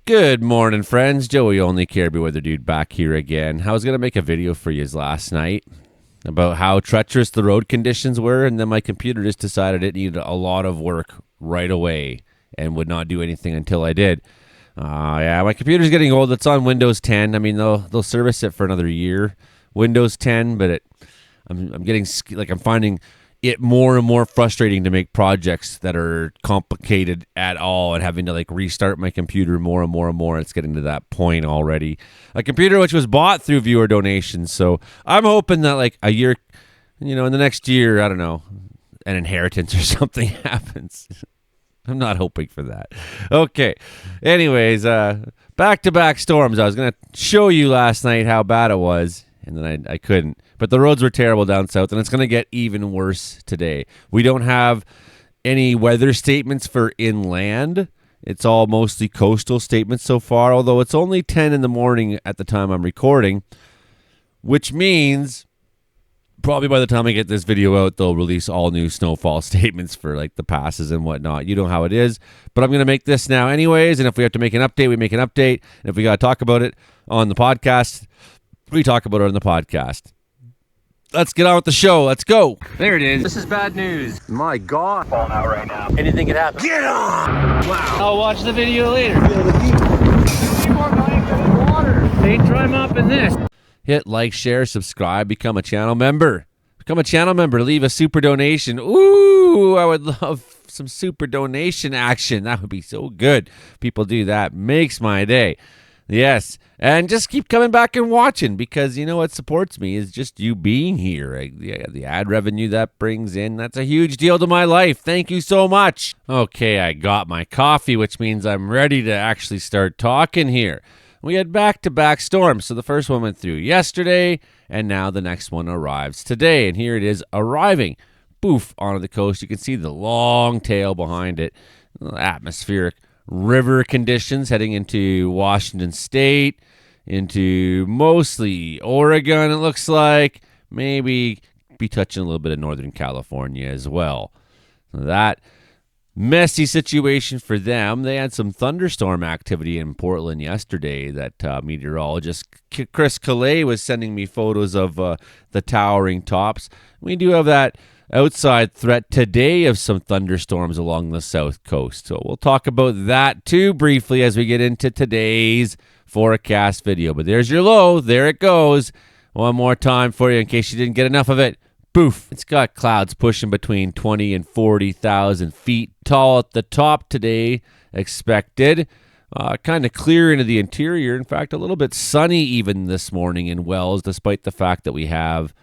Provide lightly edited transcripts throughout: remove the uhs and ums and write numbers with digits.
Good morning, friends. Joey Only Caribbean Weather Dude back here again. I was going to make a video for you last night about how treacherous the road conditions were, and then my computer just decided it needed a lot of work right away and would not do anything until I did. Yeah, my computer's getting old. It's on Windows 10. I mean, they'll service it for another year, Windows 10, but I'm finding it more and more frustrating to make projects that are complicated at all and having to restart my computer more and more and more. It's getting to that point already. A computer which was bought through viewer donations. So I'm hoping that a year, in the next year, I don't know, an inheritance or something happens. I'm not hoping for that. Okay. Anyways, back-to-back storms. I was going to show you last night how bad it was, and then I couldn't. But the roads were terrible down south, and it's going to get even worse today. We don't have any weather statements for inland. It's all mostly coastal statements so far, although it's only 10 in the morning at the time I'm recording, which means probably by the time I get this video out, they'll release all new snowfall statements for the passes and whatnot. You know how it is. But I'm going to make this now anyways, and if we have to make an update, we make an update. And if we got to talk about it on the podcast, we talk about it on the podcast. Let's get on with the show. Let's go. There it is. This is bad news. My God. Falling out right now. Anything could happen. Get on! Wow. I'll watch the video later. They try mopping this. Hit like, share, subscribe, become a channel member. Become a channel member. Leave a super donation. Ooh, I would love some super donation action. That would be so good. People do that. Makes my day. Yes, and just keep coming back and watching because what supports me is just you being here. The ad revenue that brings in, that's a huge deal to my life. Thank you so much. Okay, I got my coffee, which means I'm ready to actually start talking here. We had back-to-back storms, so the first one went through yesterday, and now the next one arrives today, and here it is arriving. Boof, onto the coast. You can see the long tail behind it, atmospheric river conditions heading into Washington State, into mostly Oregon, it looks like. Maybe be touching a little bit of Northern California as well. So that messy situation for them. They had some thunderstorm activity in Portland yesterday that meteorologist Chris Calais was sending me photos of the towering tops. We do have that outside threat today of some thunderstorms along the south coast. So we'll talk about that too briefly as we get into today's forecast video. But there's your low. There it goes. One more time for you in case you didn't get enough of it. Boof. It's got clouds pushing between 20 and 40,000 feet tall at the top today expected. Kind of clear into the interior. In fact, a little bit sunny even this morning in Wells, despite the fact that we have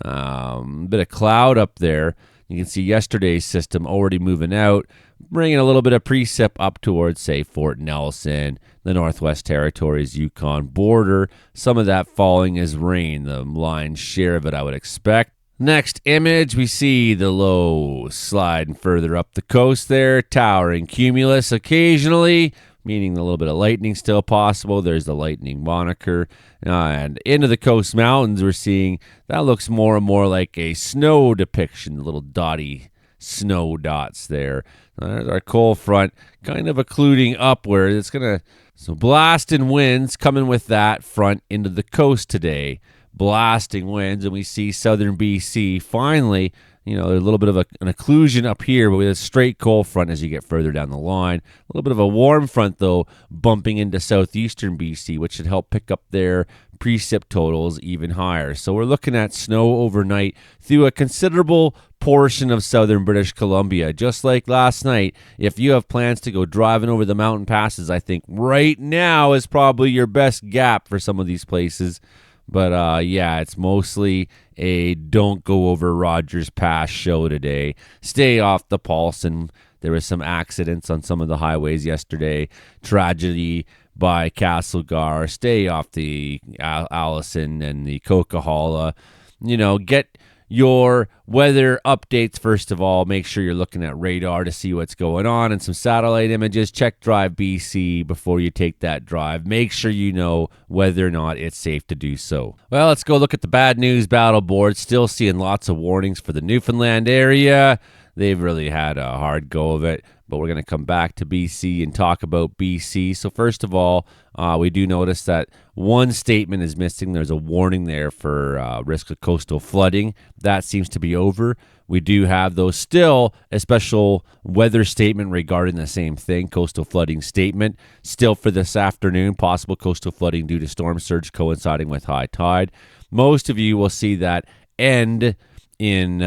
a bit of cloud up there. You can see yesterday's system already moving out, bringing a little bit of precip up towards, say, Fort Nelson, the Northwest Territories, Yukon border. Some of that falling as rain, the lion's share of it I would expect. Next image, we see the low sliding further up the coast there, towering cumulus occasionally, meaning a little bit of lightning still possible. There's the lightning moniker. And into the coast mountains, we're seeing that looks more and more like a snow depiction, the little dotty snow dots there. There's our cold front kind of occluding upward. It's going to, so blasting winds coming with that front into the coast today. Blasting winds, and we see southern BC finally, there's a little bit of an occlusion up here, but with a straight cold front as you get further down the line. A little bit of a warm front, though, bumping into southeastern BC, which should help pick up their precip totals even higher. So we're looking at snow overnight through a considerable portion of southern British Columbia. Just like last night, if you have plans to go driving over the mountain passes, I think right now is probably your best gap for some of these places. But, yeah, it's mostly a don't go over Rogers Pass show today. Stay off the Paulson. There was some accidents on some of the highways yesterday. Tragedy by Castlegar. Stay off the Allison and the Coquihalla. Get your weather updates first of all. Make sure you're looking at radar to see what's going on and some satellite images. Check Drive BC before you take that drive. Make sure you know whether or not it's safe to do so. Well, let's go look at the bad news battle board. Still seeing lots of warnings for the Newfoundland area. they've really had a hard go of it. But we're going to come back to BC and talk about BC. So first of all, we do notice that one statement is missing. There's a warning there for risk of coastal flooding. That seems to be over. We do have, though, still a special weather statement regarding the same thing, coastal flooding statement, still for this afternoon, possible coastal flooding due to storm surge coinciding with high tide. Most of you will see that end in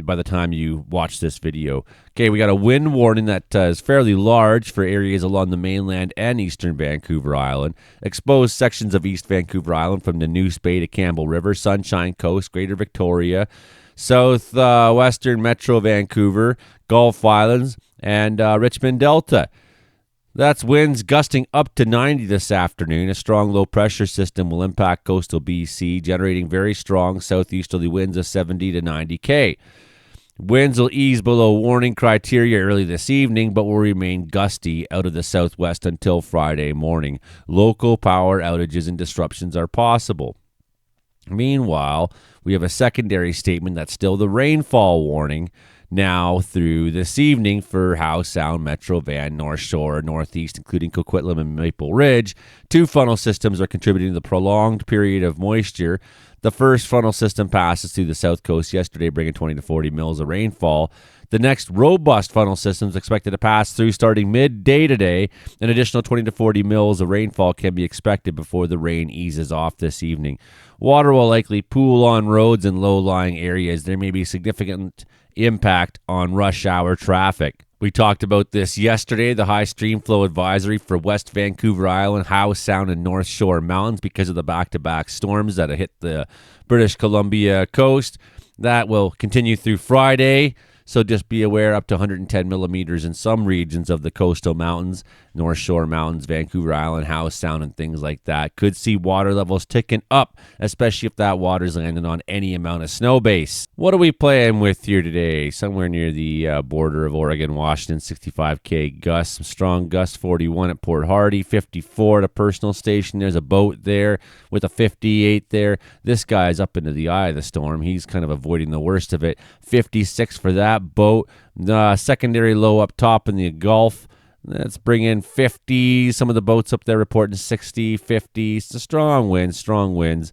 by the time you watch this video. Okay, we got a wind warning that is fairly large for areas along the mainland and eastern Vancouver Island. Exposed sections of East Vancouver Island from the Neuse Bay to Campbell River, Sunshine Coast, Greater Victoria, southwestern Metro Vancouver, Gulf Islands, and Richmond Delta. That's winds gusting up to 90 this afternoon. A strong low-pressure system will impact coastal BC, generating very strong southeasterly winds of 70 to 90 km. Winds will ease below warning criteria early this evening, but will remain gusty out of the southwest until Friday morning. Local power outages and disruptions are possible. Meanwhile, we have a secondary statement that's still the rainfall warning now through this evening for Howe Sound, Metro Van, North Shore, Northeast, including Coquitlam and Maple Ridge. Two funnel systems are contributing to the prolonged period of moisture. The first funnel system passes through the south coast yesterday, bringing 20 to 40 mils of rainfall. The next robust funnel system is expected to pass through starting midday today. An additional 20 to 40 mils of rainfall can be expected before the rain eases off this evening. Water will likely pool on roads in low-lying areas. There may be significant impact on rush hour traffic. We talked about this yesterday, the high stream flow advisory for West Vancouver Island, Howe Sound, and North Shore Mountains because of the back-to-back storms that have hit the British Columbia coast. That will continue through Friday. So just be aware, up to 110 millimeters in some regions of the coastal mountains, North Shore Mountains, Vancouver Island, Howe Sound, and things like that. Could see water levels ticking up, especially if that water's landing on any amount of snow base. What are we playing with here today? Somewhere near the border of Oregon, Washington, 65K gusts, some strong gusts, 41 at Port Hardy, 54 at a personal station. There's a boat there with a 58 there. This guy's up into the eye of the storm. He's kind of avoiding the worst of it. 56 for that boat. Secondary low up top in the Gulf. Let's bring in 50. Some of the boats up there reporting 60, 50. It's a strong winds, strong winds.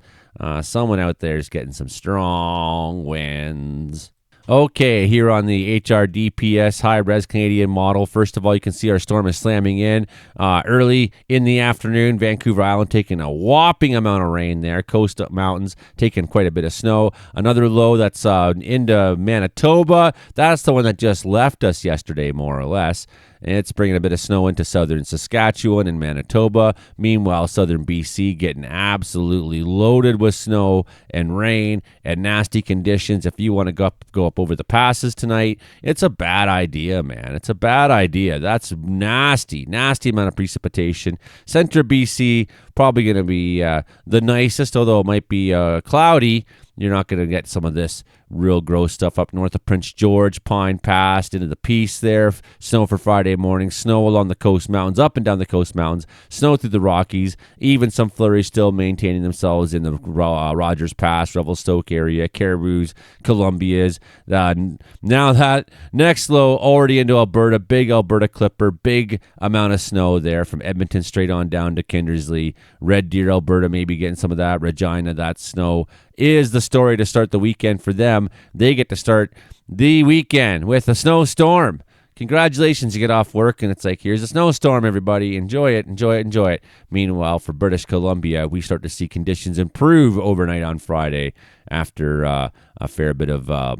Someone out there is getting some strong winds. Okay, here on the HRDPS high-res Canadian model, first of all, you can see our storm is slamming in early in the afternoon. Vancouver Island taking a whopping amount of rain there. Coast mountains taking quite a bit of snow. Another low that's into Manitoba. That's the one that just left us yesterday, more or less. It's bringing a bit of snow into southern Saskatchewan and Manitoba. Meanwhile, southern BC getting absolutely loaded with snow and rain and nasty conditions. If you want to go up over the passes tonight, it's a bad idea, man. It's a bad idea. That's nasty amount of precipitation. Center BC, probably going to be the nicest, although it might be cloudy. You're not going to get some of this real gross stuff up north of Prince George, Pine Pass, into the Peace there. Snow for Friday morning. Snow along the coast mountains, up and down the coast mountains. Snow through the Rockies. Even some flurries still maintaining themselves in the Rogers Pass, Revelstoke area, Caribou's, Columbia's. Now that next low already into Alberta. Big Alberta Clipper. Big amount of snow there from Edmonton straight on down to Kindersley. Red Deer, Alberta, maybe getting some of that. Regina, that snow is the story to start the weekend for them. They get to start the weekend with a snowstorm. Congratulations, you get off work and it's like, here's a snowstorm, everybody. Enjoy it, enjoy it, enjoy it. Meanwhile, for British Columbia, we start to see conditions improve overnight on Friday after a fair bit of a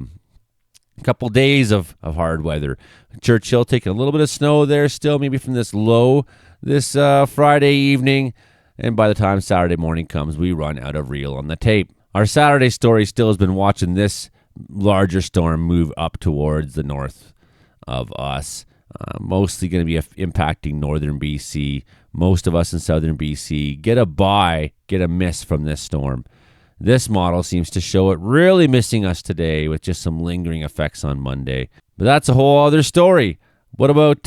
couple days of hard weather. Churchill taking a little bit of snow there still, maybe from this low this Friday evening. And by the time Saturday morning comes, we run out of reel on the tape. Our Saturday story still has been watching this larger storm move up towards the north of us. Mostly going to be impacting northern BC. Most of us in southern BC get a miss from this storm. This model seems to show it really missing us today with just some lingering effects on Monday. But that's a whole other story. What about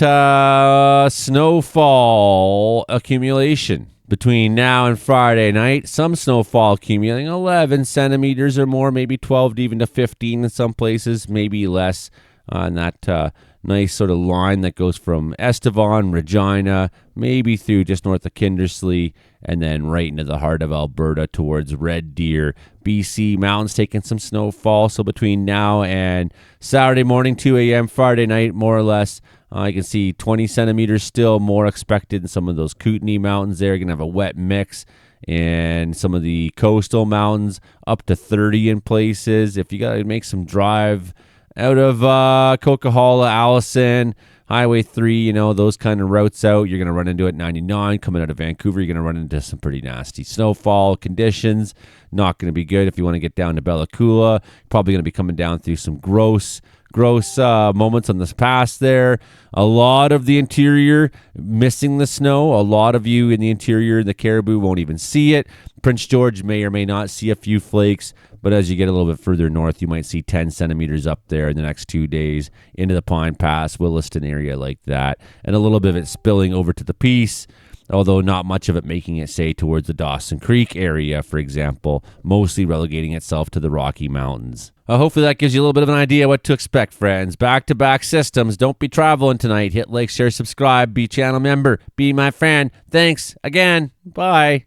snowfall accumulation? Between now and Friday night, some snowfall accumulating 11 centimeters or more, maybe 12 to even to 15 in some places, maybe less. on that nice sort of line that goes from Estevan, Regina, maybe through just north of Kindersley, and then right into the heart of Alberta towards Red Deer. BC mountains taking some snowfall, so between now and Saturday morning, 2 a.m., Friday night, more or less, you can see 20 centimeters still more expected in some of those Kootenay mountains there. You're going to have a wet mix. And some of the coastal mountains up to 30 in places. If you got to make some drive out of Coquihalla, Allison, Highway 3, those kind of routes out, you're going to run into it. 99 coming out of Vancouver, you're going to run into some pretty nasty snowfall conditions. Not going to be good if you want to get down to Bella Coola. Probably going to be coming down through some gross moments on this pass there. A lot of the interior missing the snow. A lot of you in the interior, the Caribou, won't even see it. Prince George may or may not see a few flakes, but as you get a little bit further north, you might see 10 centimeters up there in the next 2 days into the Pine Pass, Williston area like that, and a little bit of it spilling over to the Peace, although not much of it making it, say, towards the Dawson Creek area, for example, mostly relegating itself to the Rocky Mountains. Hopefully that gives you a little bit of an idea what to expect, friends. Back-to-back systems. Don't be traveling tonight. Hit like, share, subscribe, be channel member, be my friend. Thanks again. Bye.